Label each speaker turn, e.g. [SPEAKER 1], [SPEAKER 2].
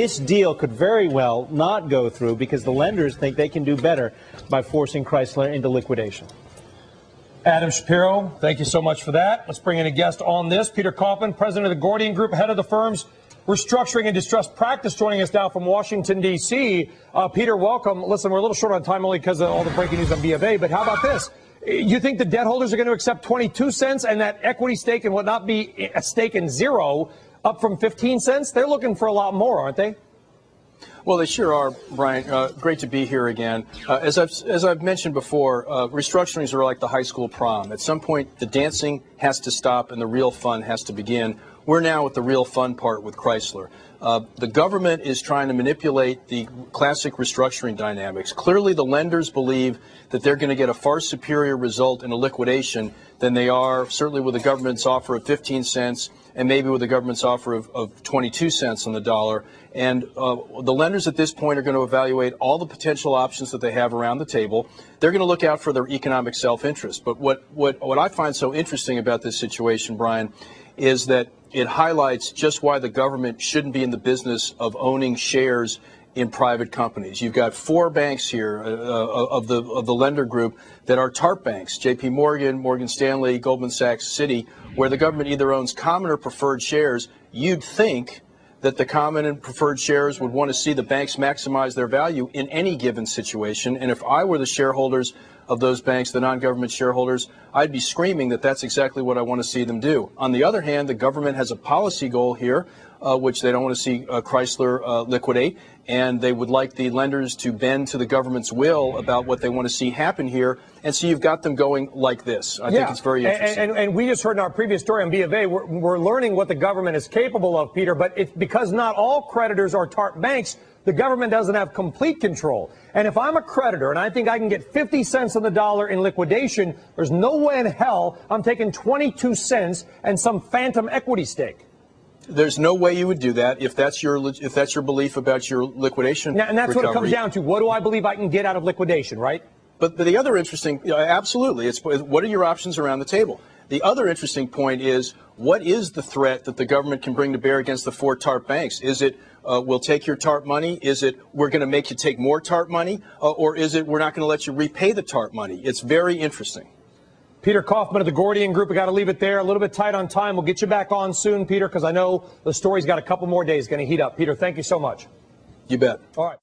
[SPEAKER 1] this deal could very well not go through because the lenders think they can do better by forcing Chrysler into liquidation.
[SPEAKER 2] Adam Shapiro, thank you so much for that. Let's bring in a guest on this. Peter Kaufman, president of the Gordian Group, head of the firm's restructuring and distressed practice, joining us now from Washington, D.C. Peter, welcome. Listen, we're a little short on time only because of all the breaking news on B of A, but how about this? You think the debt holders are going to accept 22 cents and that equity stake and what not be a stake in zero up from 15 cents? They're looking for a lot more, aren't they?
[SPEAKER 3] Well, they sure are, Brian. Great to be here again. As I've mentioned before, restructurings are like the high school prom. At some point, the dancing has to stop and the real fun has to begin. We're now at the real fun part with Chrysler. The government is trying to manipulate the classic restructuring dynamics. Clearly, the lenders believe that they're going to get a far superior result in a liquidation than they are, certainly with the government's offer of 15 cents and maybe with the government's offer of 22 cents on the dollar. And the lenders at this point are going to evaluate all the potential options that they have around the table. They're going to look out for their economic self-interest. But what I find so interesting about this situation, Brian, is that it highlights just why the government shouldn't be in the business of owning shares in private companies. You've got 4 banks here of the lender group that are TARP banks: J.P. Morgan, Morgan Stanley, Goldman Sachs, Citi, where the government either owns common or preferred shares. You'd think that the common and preferred shares would want to see the banks maximize their value in any given situation. And if I were the shareholders of those banks, the non-government shareholders, I'd be screaming that that's exactly what I want to see them do. On the other hand, the government has a policy goal here, which they don't want to see Chrysler liquidate, and they would like the lenders to bend to the government's will about what they want to see happen here. And so you've got them going like this. I think it's very interesting.
[SPEAKER 2] And we just heard in our previous story on B of A, we're learning what the government is capable of, Peter, but it's because not all creditors are TARP banks, the government doesn't have complete control. And if I'm a creditor and I think I can get 50 cents on the dollar in liquidation, there's no way in hell I'm taking 22 cents and some phantom equity stake.
[SPEAKER 3] There's no way you would do that if that's your belief about your liquidation.
[SPEAKER 2] And that's
[SPEAKER 3] recovery.
[SPEAKER 2] What it comes down to. What do I believe I can get out of liquidation, right?
[SPEAKER 3] But the other interesting, absolutely, it's what are your options around the table? The other interesting point is, what is the threat that the government can bring to bear against the 4 TARP banks? Is it we'll take your TARP money? Is it we're going to make you take more TARP money? Or is it we're not going to let you repay the TARP money? It's very interesting.
[SPEAKER 2] Peter Kaufman of the Gordian Group. We got to leave it there. A little bit tight on time. We'll get you back on soon, Peter, because I know the story's got a couple more days going to heat up. Peter, thank you so much.
[SPEAKER 3] You bet.
[SPEAKER 2] All right.